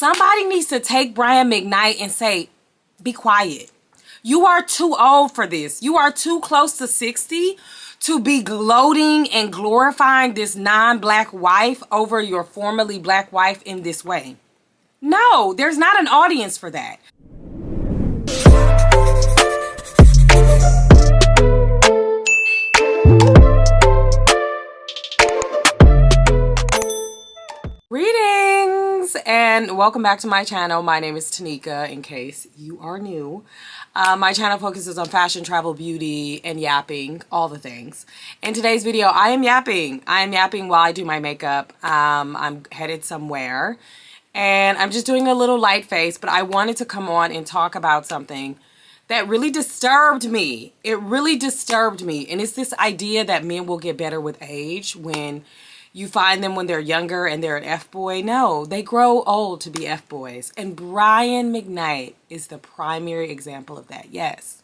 somebody needs to take Brian McKnight and say, be quiet. You are too old for this. You are too close to 60 to be gloating and glorifying this non-black wife over your formerly black wife in this way. No, there's not an audience for that. Greetings and welcome back to my channel. My name is Tenicka, in case you are new. My channel focuses on fashion, travel, beauty, and yapping, all the things. In today's video, I am yapping. I am yapping while I do my makeup. I'm headed somewhere and I'm just doing a little light face, but I wanted to come on and talk about something that really disturbed me. It really disturbed me. And it's this idea that men will get better with age when you find them when they're younger and they're an F-boy. No, they grow old to be F-boys. And Brian McKnight is the primary example of that. Yes.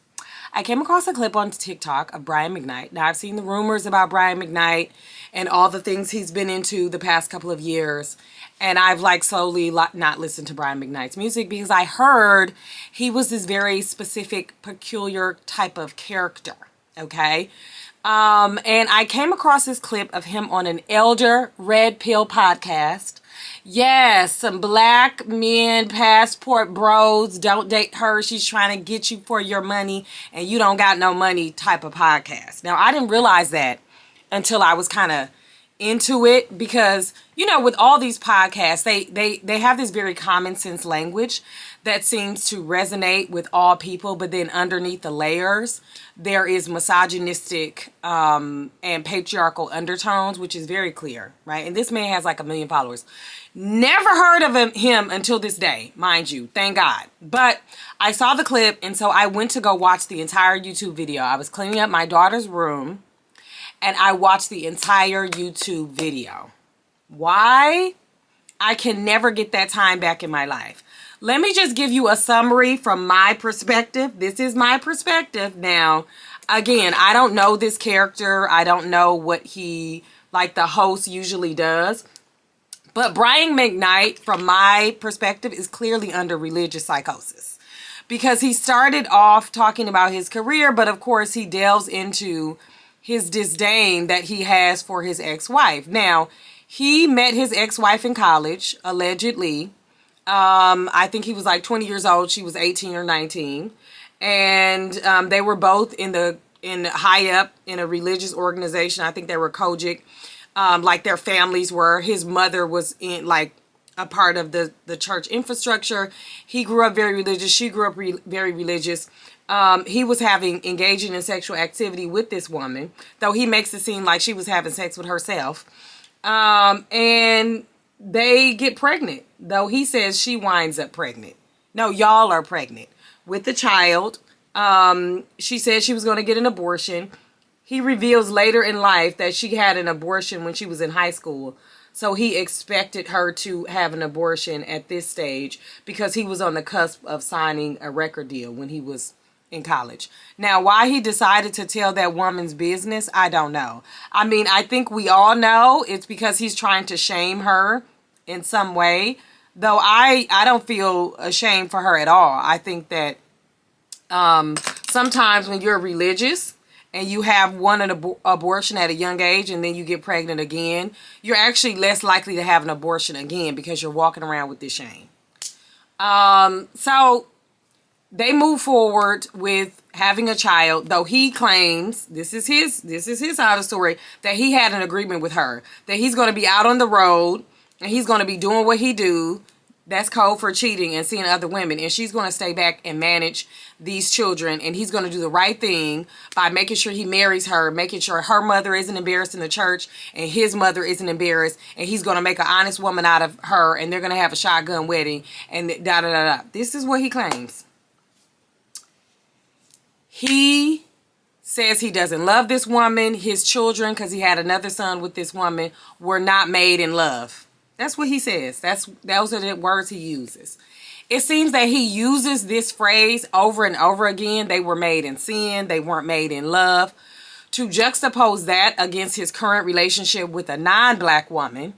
I came across a clip on TikTok of Brian McKnight. Now, I've seen the rumors about Brian McKnight and all the things he's been into the past couple of years. And I've slowly not listened to Brian McKnight's music because I heard he was this very specific, peculiar type of character. Okay? And I came across this clip of him on an Elder Red Pill podcast. Yes, some black men, passport bros, don't date her, she's trying to get you for your money and you don't got no money type of podcast. Now, I didn't realize that until I was kind of into it because, you know, with all these podcasts, they have this very common sense language that seems to resonate with all people, but then underneath the layers, there is misogynistic and patriarchal undertones, which is very clear, right? And this man has like 1 million followers. Never heard of him until this day, mind you, thank God. But I saw the clip, and so I went to go watch the entire YouTube video. I was cleaning up my daughter's room, and I watched the entire YouTube video. Why? I can never get that time back in my life. Let me just give you a summary from my perspective. This is my perspective. Now, again, I don't know this character. I don't know what he, like the host, usually does. But Brian McKnight, from my perspective, is clearly under religious psychosis. Because he started off talking about his career, but of course he delves into his disdain that he has for his ex-wife. Now, he met his ex-wife in college, allegedly. I think he was like 20 years old. She was 18 or 19. And they were both high up in a religious organization. I think they were Kojic, like their families were. His mother was in like a part of the church infrastructure. He grew up very religious. She grew up very religious. He was engaging in sexual activity with this woman, though he makes it seem like she was having sex with herself. And they get pregnant, though he says she winds up pregnant. No, y'all are pregnant with the child. She said she was going to get an abortion. He reveals later in life that she had an abortion when she was in high school. So he expected her to have an abortion at this stage because he was on the cusp of signing a record deal when he was in college. Now, why he decided to tell that woman's business, I don't know. I mean, I think we all know it's because he's trying to shame her in some way, though I don't feel ashamed for her at all. I think that sometimes when you're religious and you have an abortion at a young age and then you get pregnant again, you're actually less likely to have an abortion again because you're walking around with this shame. So they move forward with having a child, though he claims, this is his side of the story, that he had an agreement with her, that he's going to be out on the road and he's going to be doing what he do. That's code for cheating and seeing other women. And she's going to stay back and manage these children. And he's going to do the right thing by making sure he marries her, making sure her mother isn't embarrassed in the church and his mother isn't embarrassed. And he's going to make an honest woman out of her. And they're going to have a shotgun wedding and da-da-da-da. This is what he claims. He says he doesn't love this woman. His children, because he had another son with this woman, were not made in love. That's what he says. Those are the words he uses. It seems that he uses this phrase over and over again. They were made in sin. They weren't made in love. To juxtapose that against his current relationship with a non-black woman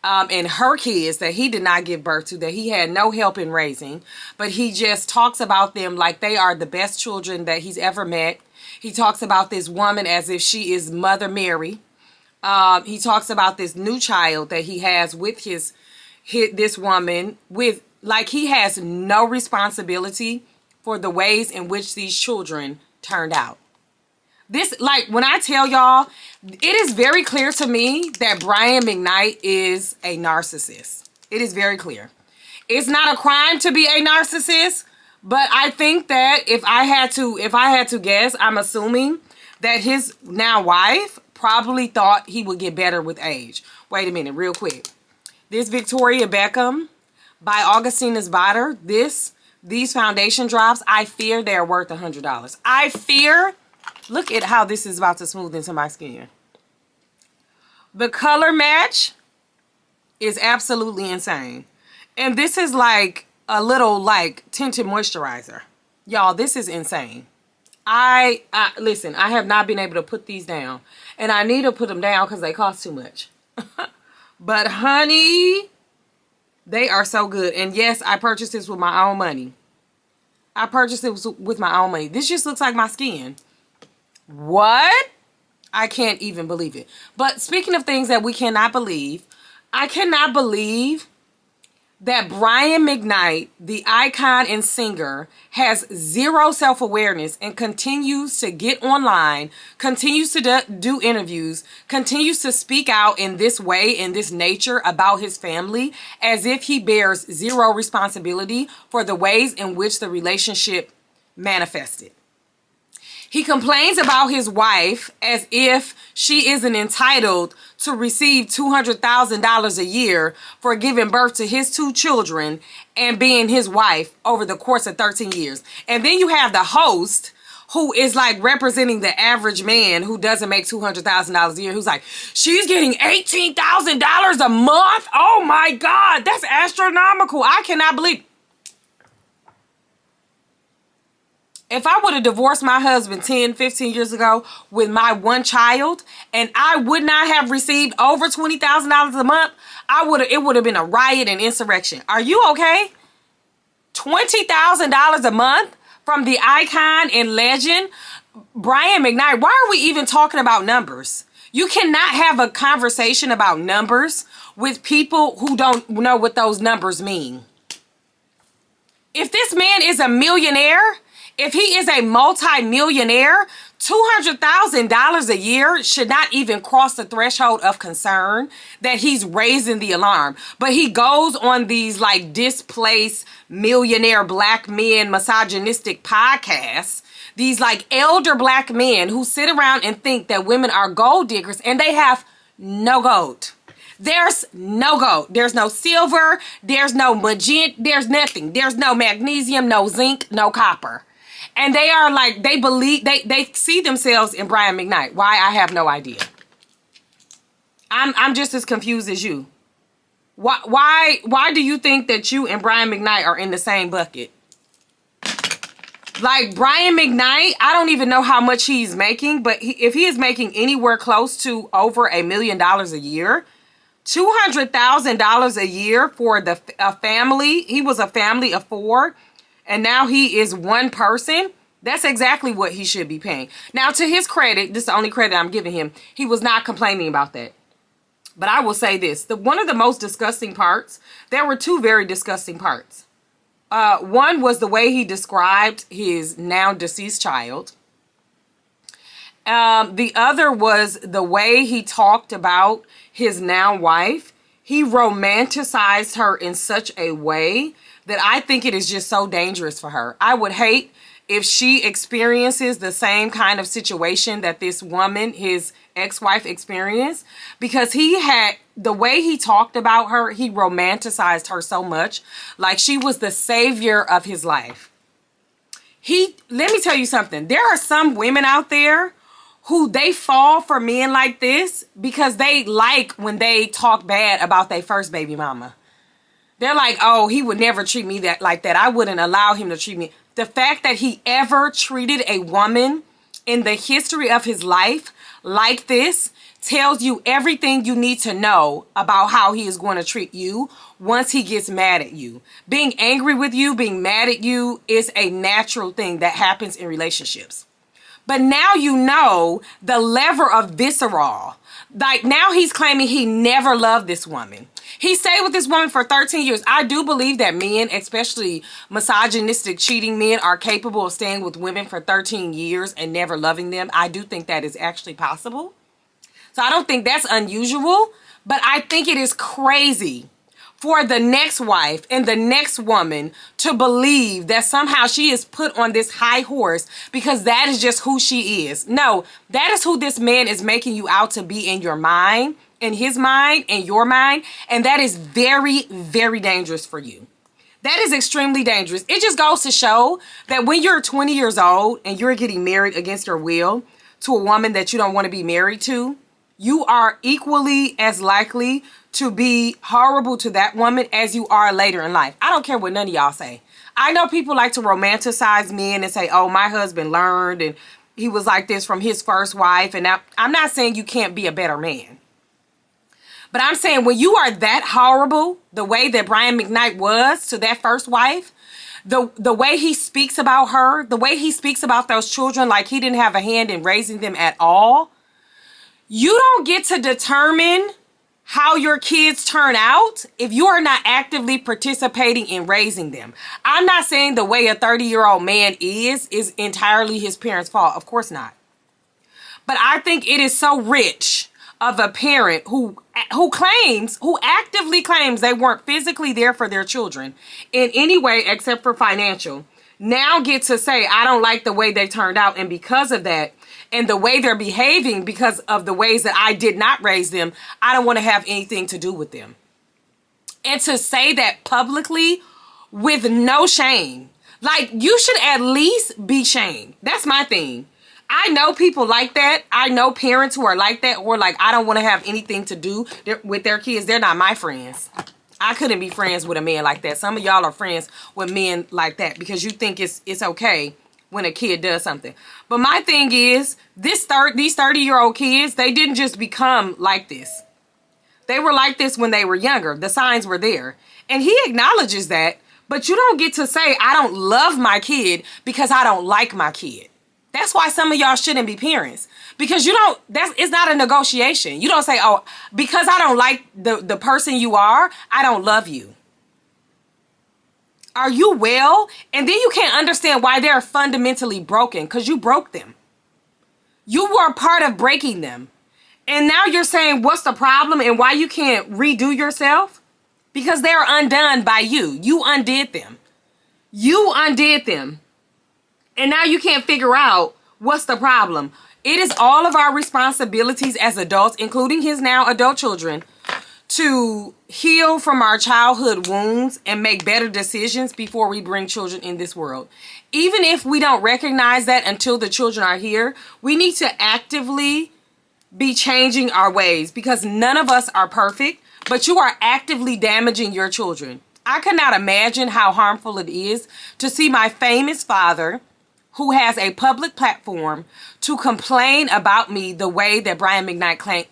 and her kids that he did not give birth to, that he had no help in raising, but he just talks about them like they are the best children that he's ever met. He talks about this woman as if she is Mother Mary. He talks about this new child that he has with this woman, with like he has no responsibility for the ways in which these children turned out. This, like, when I tell y'all, it is very clear to me that Brian McKnight is a narcissist. It is very clear. It's not a crime to be a narcissist, but I think that if I had to guess, I'm assuming that his now wife probably thought he would get better with age. Wait a minute, real quick. This Victoria Beckham by Augustinus Bader, these foundation drops, I fear they're worth $100. I fear. Look at how this is about to smooth into my skin. The color match is absolutely insane. And this is like a little like tinted moisturizer. Y'all, this is insane. Listen, I have not been able to put these down. And I need to put them down because they cost too much. But honey, they are so good. And yes, I purchased this with my own money. I purchased it with my own money. This just looks like my skin. What? I can't even believe it. But speaking of things that we cannot believe, I cannot believe that Brian McKnight, the icon and singer, has zero self-awareness and continues to get online, continues to do interviews, continues to speak out in this way, in this nature about his family, as if he bears zero responsibility for the ways in which the relationship manifested. He complains about his wife as if she isn't entitled to receive $200,000 a year for giving birth to his 2 children and being his wife over the course of 13 years. And then you have the host who is like representing the average man who doesn't make $200,000 a year, who's like, she's getting $18,000 a month? Oh my God, that's astronomical. I cannot believe. If I would have divorced my husband 10, 15 years ago with my one child and I would not have received over $20,000 a month, it would have been a riot and insurrection. Are you okay? $20,000 a month from the icon and legend, Brian McKnight. Why are we even talking about numbers? You cannot have a conversation about numbers with people who don't know what those numbers mean. If this man is a millionaire, if he is a multi-millionaire, $200,000 a year should not even cross the threshold of concern that he's raising the alarm. But he goes on these like displaced millionaire black men misogynistic podcasts, these like elder black men who sit around and think that women are gold diggers, and they have no gold. There's no gold. There's no silver. There's no magenta. There's nothing. There's no magnesium, no zinc, no copper. And they are like, they believe, they see themselves in Brian McKnight. Why? I have no idea. I'm just as confused as you. Why do you think that you and Brian McKnight are in the same bucket? Like Brian McKnight, I don't even know how much he's making, but if he is making anywhere close to over $1 million a year, $200,000 a year for a family. He was a family of 4. And now he is one person. That's exactly what he should be paying. Now, to his credit, this is the only credit I'm giving him, he was not complaining about that. But I will say this. One of the most disgusting parts, there were 2 very disgusting parts. One was the way he described his now deceased child. The other was the way he talked about his now wife. He romanticized her in such a way that I think it is just so dangerous for her. I would hate if she experiences the same kind of situation that this woman, his ex-wife, experienced, because the way he talked about her, he romanticized her so much, like she was the savior of his life. Let me tell you something. There are some women out there who they fall for men like this because they like when they talk bad about their first baby mama. They're like, oh, he would never treat me like that. I wouldn't allow him to treat me. The fact that he ever treated a woman in the history of his life like this tells you everything you need to know about how he is going to treat you once he gets mad at you. Being angry with you, being mad at you is a natural thing that happens in relationships. But now you know the level of visceral. Like, now he's claiming he never loved this woman. He stayed with this woman for 13 years. I do believe that men, especially misogynistic, cheating men, are capable of staying with women for 13 years and never loving them. I do think that is actually possible. So I don't think that's unusual, but I think it is crazy for the next wife and the next woman to believe that somehow she is put on this high horse because that is just who she is. No, that is who this man is making you out to be in your mind, in his mind, in your mind, and that is very, very dangerous for you. That is extremely dangerous. It just goes to show that when you're 20 years old and you're getting married against your will to a woman that you don't want to be married to, you are equally as likely to be horrible to that woman as you are later in life. I don't care what none of y'all say. I know people like to romanticize men and say, oh, my husband learned and he was like this from his first wife. And now, I'm not saying you can't be a better man. But I'm saying when you are that horrible, the way that Brian McKnight was to that first wife, the way he speaks about her, the way he speaks about those children like he didn't have a hand in raising them at all, you don't get to determine how your kids turn out if you are not actively participating in raising them. I'm not saying the way a 30-year-old man is entirely his parents' fault. Of course not. But I think it is so rich of a parent who actively claims they weren't physically there for their children in any way except for financial, now get to say, I don't like the way they turned out, and because of that, and the way they're behaving because of the ways that I did not raise them, I don't want to have anything to do with them. And to say that publicly with no shame, like, you should at least be shamed. That's my thing. I know people like that. I know parents who are like that, or like, I don't want to have anything to do with their kids. They're not my friends. I couldn't be friends with a man like that. Some of y'all are friends with men like that because you think it's okay when a kid does something. But my thing is, these 30-year-old kids, they didn't just become like this. They were like this when they were younger. The signs were there. And he acknowledges that, but you don't get to say, I don't love my kid because I don't like my kid. That's why some of y'all shouldn't be parents. Because it's not a negotiation. You don't say, oh, because I don't like the person you are, I don't love you. Are you well? And then you can't understand why they're fundamentally broken, because you broke them. You were a part of breaking them. And now you're saying what's the problem and why you can't redo yourself? Because they're undone by you. You undid them. You undid them. And now you can't figure out what's the problem. It is all of our responsibilities as adults, including his now adult children, to heal from our childhood wounds and make better decisions before we bring children in this world. Even if we don't recognize that until the children are here, we need to actively be changing our ways, because none of us are perfect, but you are actively damaging your children. I cannot imagine how harmful it is to see my famous father, who has a public platform, to complain about me the way that Brian McKnight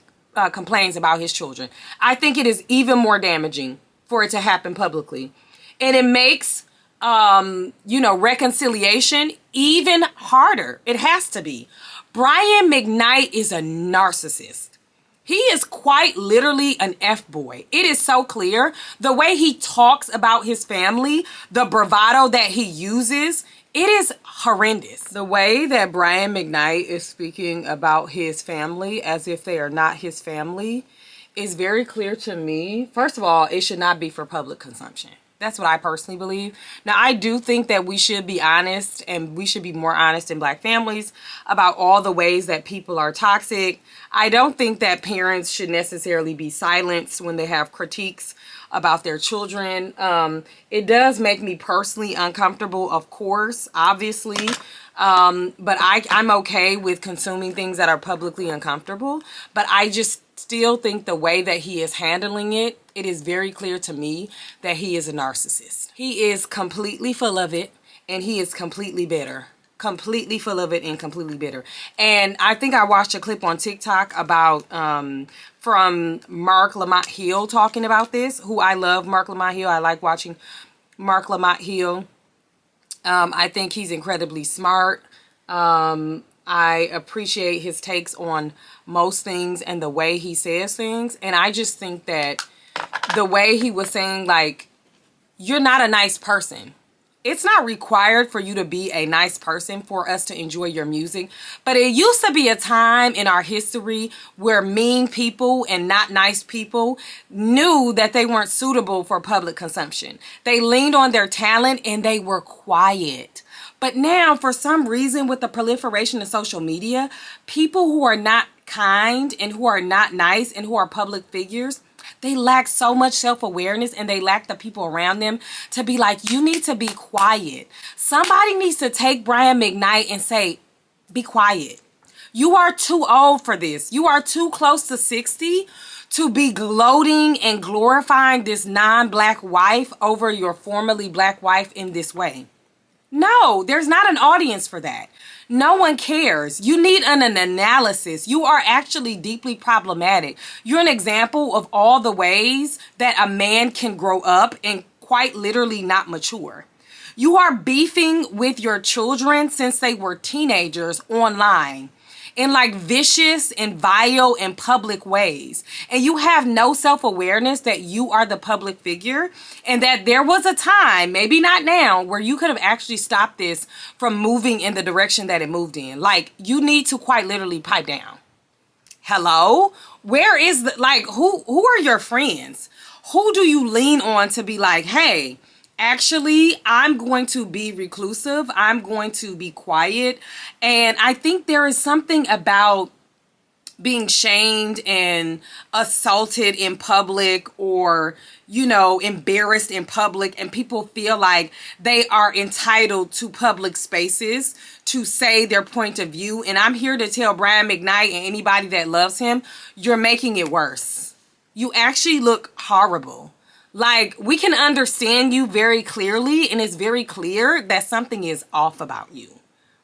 complains about his children. I think it is even more damaging for it to happen publicly. And it makes, reconciliation even harder. It has to be. Brian McKnight is a narcissist. He is quite literally an F-boy. It is so clear. The way he talks about his family, the bravado that he uses, it is horrendous. The way that Brian McKnight is speaking about his family as if they are not his family is very clear to me. First of all, it should not be for public consumption. That's what I personally believe. Now, I do think that we should be honest, and we should be more honest in Black families about all the ways that people are toxic. I don't think that parents should necessarily be silenced when they have critiques about their children. It does make me personally uncomfortable, of course, obviously. But I'm okay with consuming things that are publicly uncomfortable. But I just still think the way that he is handling it, it is very clear to me that he is a narcissist. He is completely full of it, and he is completely bitter. completely full of it and completely bitter. And I think I watched a clip on TikTok about from Mark Lamont Hill talking about this, who I love. Mark Lamont Hill. I like watching Mark Lamont Hill. I think he's incredibly smart. I appreciate his takes on most things and the way he says things. And I just think that the way he was saying, like, you're not a nice person. It's not required for you to be a nice person for us to enjoy your music. But it used to be a time in our history where mean people and not nice people knew that they weren't suitable for public consumption. They leaned on their talent and they were quiet. But now, for some reason, with the proliferation of social media, people who are not kind and who are not nice and who are public figures, they lack so much self-awareness, and they lack the people around them to be like, you need to be quiet. Somebody needs to take Brian McKnight and say, be quiet. You are too old for this. You are too close to 60 to be gloating and glorifying this non-black wife over your formerly black wife in this way. No, there's not an audience for that. No one cares. You need an analysis. You are actually deeply problematic. You're an example of all the ways that a man can grow up and quite literally not mature. You are beefing with your children since they were teenagers online in like vicious and vile and public ways. And you have no self-awareness that you are the public figure and that there was a time, maybe not now, where you could have actually stopped this from moving in the direction that it moved in. Like, you need to quite literally pipe down. Hello? Where is the, like, who are your friends? Who do you lean on to be like, hey, actually, I'm going to be reclusive. I'm going to be quiet. And I think there is something about being shamed and assaulted in public, or, you know, embarrassed in public, and people feel like they are entitled to public spaces to say their point of view. And I'm here to tell Brian McKnight and anybody that loves him, you're making it worse. You actually look horrible. Like, we can understand you very clearly, and it's very clear that something is off about you,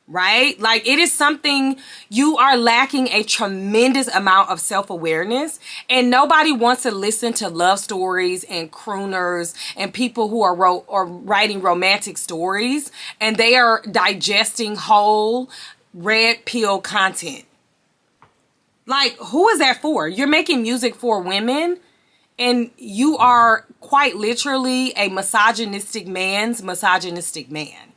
right? Like, it is something, you are lacking a tremendous amount of self-awareness, and nobody wants to listen to love stories and crooners and people who are writing romantic stories, and they are digesting whole red pill content. Like, who is that for? You're making music for women, and you are quite literally a misogynistic man's misogynistic man.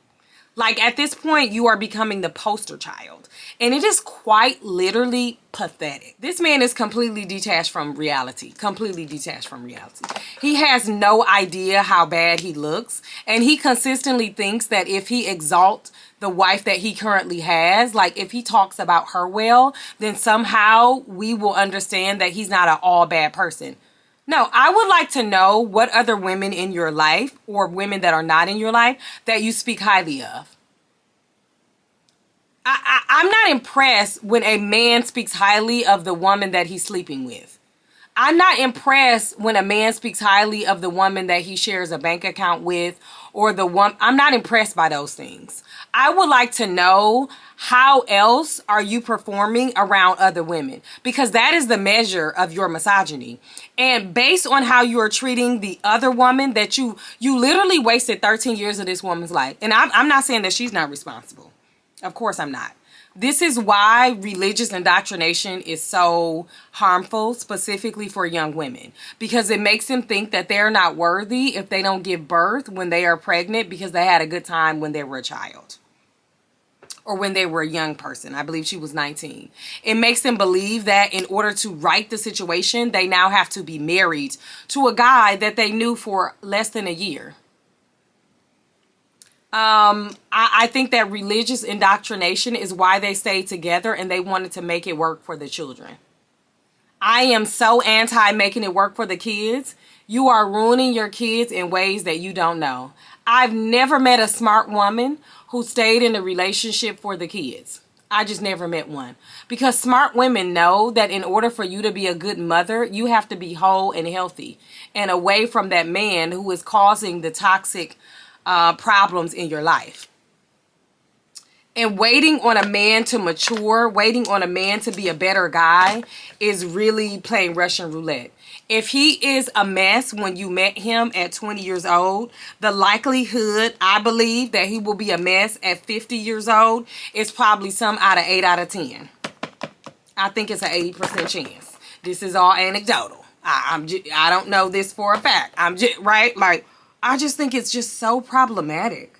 Like, at this point, you are becoming the poster child. And it is quite literally pathetic. This man is completely detached from reality. Completely detached from reality. He has no idea how bad he looks. And he consistently thinks that if he exalts the wife that he currently has, like if he talks about her well, then somehow we will understand that he's not an all bad person. No, I would like to know what other women in your life, or women that are not in your life, that you speak highly of. I'm not impressed when a man speaks highly of the woman that he's sleeping with. I'm not impressed when a man speaks highly of the woman that he shares a bank account with, or the one. I'm not impressed by those things. I would like to know, how else are you performing around other women? Because that is the measure of your misogyny. And based on how you are treating the other woman, that you literally wasted 13 years of this woman's life. And I'm not saying that she's not responsible. Of course I'm not. This is why religious indoctrination is so harmful, specifically for young women, because it makes them think that they're not worthy if they don't give birth when they are pregnant because they had a good time when they were a child, or when they were a young person. I believe she was 19. It makes them believe that in order to right the situation, they now have to be married to a guy that they knew for less than a year. I think that religious indoctrination is why they stayed together, and they wanted to make it work for the children. I am so anti making it work for the kids. You are ruining your kids in ways that you don't know. I've never met a smart woman who stayed in a relationship for the kids. I just never met one. Because smart women know that in order for you to be a good mother, you have to be whole and healthy and away from that man who is causing the toxic problems in your life. And waiting on a man to mature, waiting on a man to be a better guy is really playing Russian roulette. If he is a mess when you met him at 20 years old, the likelihood, I believe, that he will be a mess at 50 years old is probably some out of 8 out of 10. I think it's an 80% chance. This is all anecdotal. I don't know this for a fact. I'm just, right? Like, I just think it's just so problematic.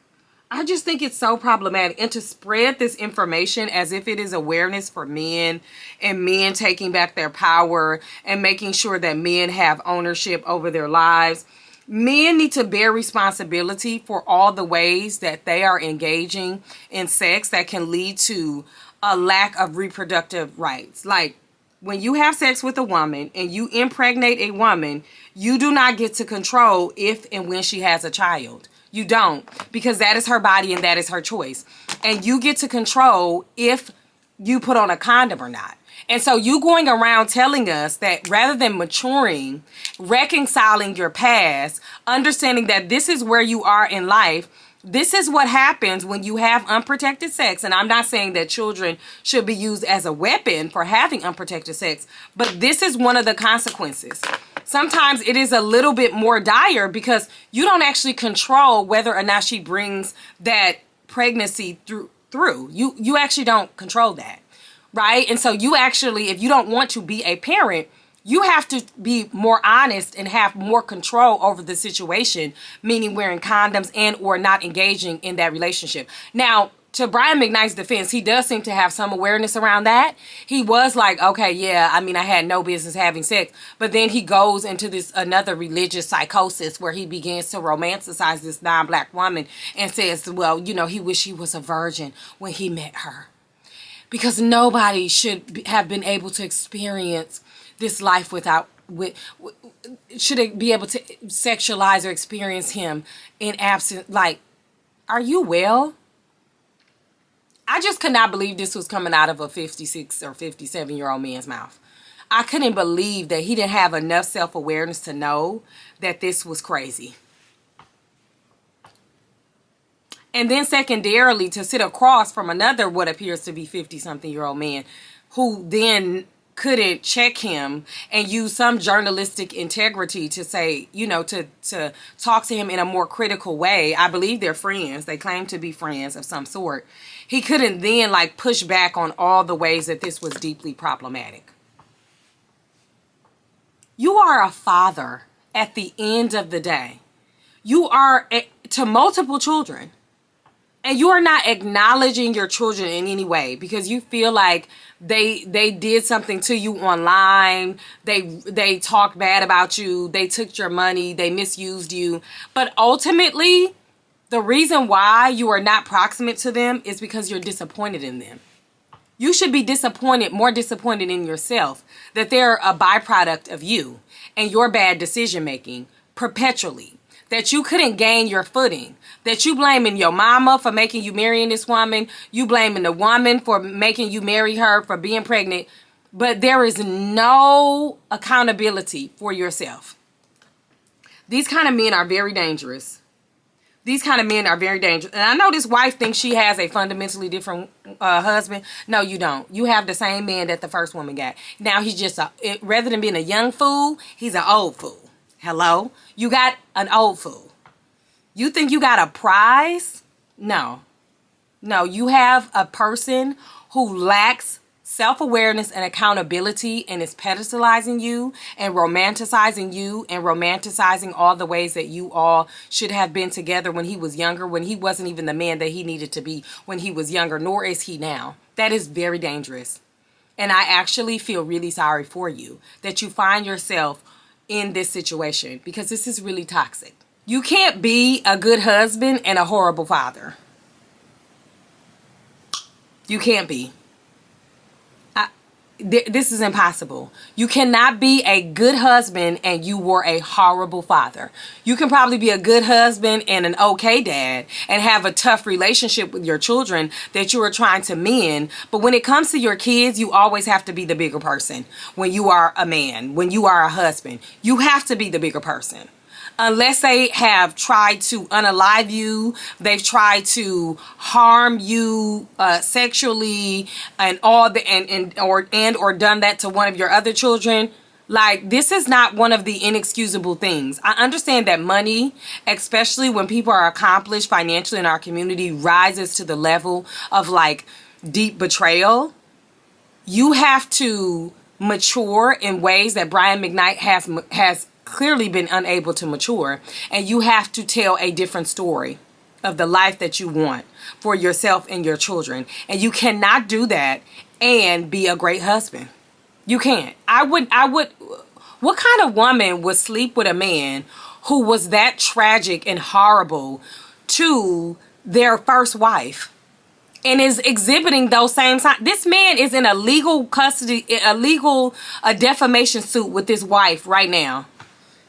I just think it's so problematic. And to spread this information as if it is awareness for men and men taking back their power and making sure that men have ownership over their lives. Men need to bear responsibility for all the ways that they are engaging in sex that can lead to a lack of reproductive rights. Like, when you have sex with a woman and you impregnate a woman, you do not get to control if and when she has a child. You don't, because that is her body and that is her choice. And you get to control if you put on a condom or not. And so you going around telling us that rather than maturing, reconciling your past, understanding that this is where you are in life, this is what happens when you have unprotected sex. And I'm not saying that children should be used as a weapon for having unprotected sex, but this is one of the consequences. Sometimes it is a little bit more dire because you don't actually control whether or not she brings that pregnancy through. You actually don't control that, right? And so you actually, if you don't want to be a parent, you have to be more honest and have more control over the situation, meaning wearing condoms and or not engaging in that relationship. Now, to Brian McKnight's defense, he does seem to have some awareness around that. He was like, okay, yeah, I mean, I had no business having sex. But then he goes into this another religious psychosis where he begins to romanticize this non-black woman and says, well, you know, he wished he was a virgin when he met her. Because nobody should have been able to experience this life should be able to sexualize or experience him in absence. Like, are you well? I just could not believe this was coming out of a 56 or 57-year-old man's mouth. I couldn't believe that he didn't have enough self-awareness to know that this was crazy. And then secondarily, to sit across from another what appears to be 50-something-year-old man who then couldn't check him and use some journalistic integrity to say, you know, to talk to him in a more critical way. I believe they're friends. They claim to be friends of some sort. He couldn't then like push back on all the ways that this was deeply problematic. You are a father at the end of the day. You are to multiple children. And you are not acknowledging your children in any way because you feel like they did something to you online. They talked bad about you. They took your money. They misused you. But ultimately, the reason why you are not proximate to them is because you're disappointed in them. You should be disappointed, more disappointed in yourself that they're a byproduct of you and your bad decision making perpetually. That you couldn't gain your footing, that you blaming your mama for making you marrying this woman, you blaming the woman for making you marry her, for being pregnant, but there is no accountability for yourself. These kind of men are very dangerous. These kind of men are very dangerous. And I know this wife thinks she has a fundamentally different husband. No, you don't. You have the same man that the first woman got. Now he's just, rather than being a young fool, he's an old fool. Hello? You got an old fool. You think you got a prize? No. No, you have a person who lacks self-awareness and accountability and is pedestalizing you and romanticizing all the ways that you all should have been together when he was younger, when he wasn't even the man that he needed to be when he was younger, nor is he now. That is very dangerous. And I actually feel really sorry for you that you find yourself in this situation because this is really toxic. You can't be a good husband and a horrible father. You can't be. This is impossible. You cannot be a good husband and you were a horrible father. You can probably be a good husband and an okay dad and have a tough relationship with your children that you are trying to mend. But when it comes to your kids, you always have to be the bigger person. When you are a man, when you are a husband, you have to be the bigger person. unless they have tried to unalive you, they've tried to harm you sexually and all the or done that to one of your other children. Like, this is not one of the inexcusable things. I understand that money, especially when people are accomplished financially in our community, rises to the level of like deep betrayal. You have to mature in ways that Brian McKnight has clearly been unable to mature, and you have to tell a different story of the life that you want for yourself and your children. And you cannot do that and be a great husband. You can't. What kind of woman would sleep with a man who was that tragic and horrible to their first wife and is exhibiting those same signs? This man is in a legal custody, a defamation suit with his wife right now.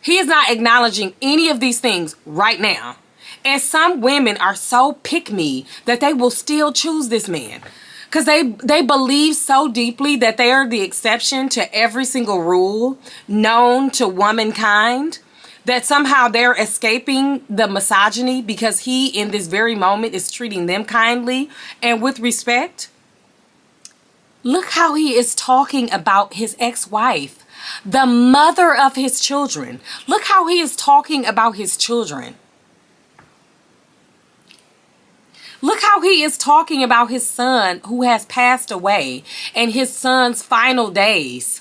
He is not acknowledging any of these things right now. And some women are so pick-me that they will still choose this man. Because they believe so deeply that they are the exception to every single rule known to womankind, that somehow they're escaping the misogyny because he, in this very moment, is treating them kindly and with respect. Look how he is talking about his ex-wife, the mother of his children. Look how he is talking about his children. Look how he is talking about his son who has passed away and his son's final days.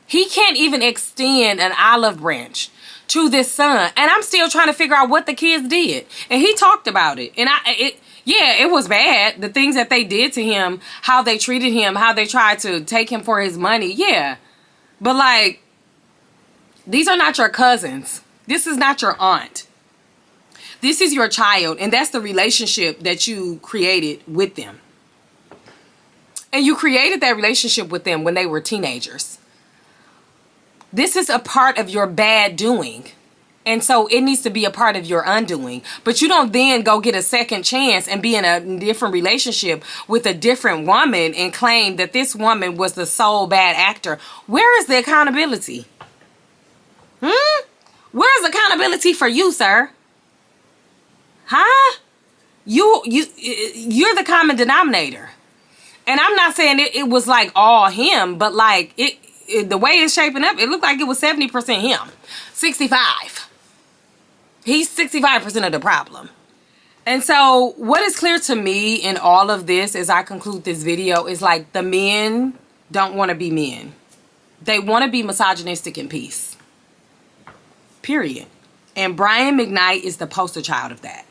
He can't even extend an olive branch to this son. And I'm still trying to figure out what the kids did. And he talked about it. And yeah, it was bad. The things that they did to him, how they treated him, how they tried to take him for his money. Yeah. But like, these are not your cousins. This is not your aunt. This is your child, and that's the relationship that you created with them. And you created that relationship with them when they were teenagers. This is a part of your bad doing. And so it needs to be a part of your undoing. But you don't then go get a second chance and be in a different relationship with a different woman and claim that this woman was the sole bad actor. Where is the accountability? Where is accountability for you, sir? Huh? You're the common denominator. And I'm not saying it was like all him, but like the way it's shaping up, it looked like it was 70% him. 65. He's 65% of the problem. And so what is clear to me in all of this as I conclude this video is like the men don't want to be men. They want to be misogynistic in peace. Period. And Brian McKnight is the poster child of that.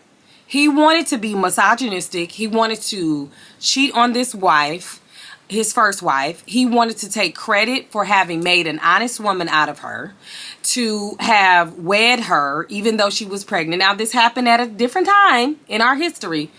He wanted to be misogynistic. He wanted to cheat on this wife, his first wife. He wanted to take credit for having made an honest woman out of her, to have wed her even though she was pregnant. Now, this happened at a different time in our history,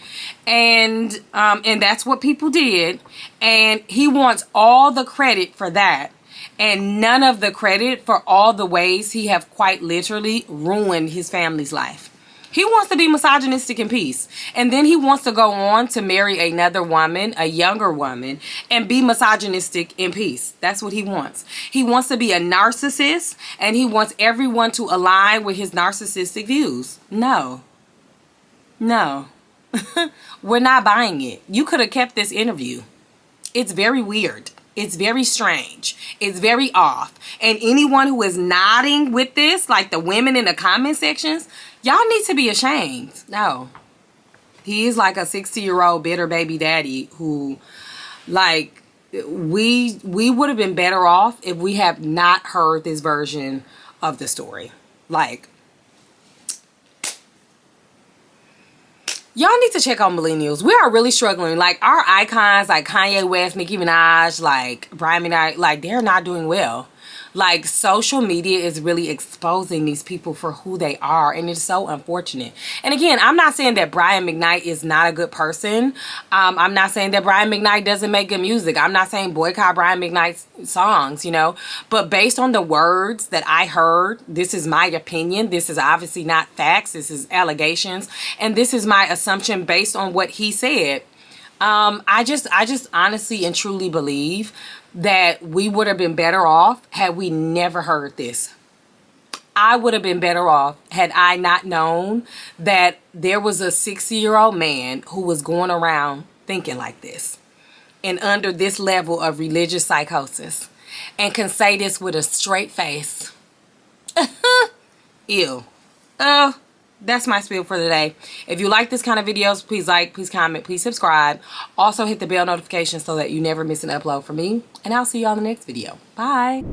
and that's what people did. And he wants all the credit for that, and none of the credit for all the ways he have quite literally ruined his family's life. He wants to be misogynistic in peace. And then he wants to go on to marry another woman, a younger woman, and be misogynistic in peace. That's what he wants. He wants to be a narcissist, and he wants everyone to align with his narcissistic views. No. No. We're not buying it. You could have kept this interview. It's very weird. It's very strange. It's very off. And anyone who is nodding with this, like the women in the comment sections, y'all need to be ashamed. No. He is like a 60-year-old bitter baby daddy who, like, we would have been better off if we have not heard this version of the story. Like, y'all need to check on millennials. We are really struggling. Like, our icons, like Kanye West, Nicki Minaj, like Brian McKnight, like, they're not doing well. Like, social media is really exposing these people for who they are, and it's so unfortunate. And again, I'm not saying that Brian McKnight is not a good person. I'm not saying that Brian McKnight doesn't make good music. I'm not saying boycott Brian McKnight's songs, you know. But based on the words that I heard, this is my opinion. This is obviously not facts. This is allegations. And this is my assumption based on what he said. I just honestly and truly believe that we would have been better off had we never heard this. I would have been better off had I not known that there was a 60-year-old man who was going around thinking like this and under this level of religious psychosis and can say this with a straight face. Ew. That's my spiel for today. If you like this kind of videos, please like, please comment, please subscribe. Also hit the bell notification so that you never miss an upload from me. And I'll see you on the next video. Bye.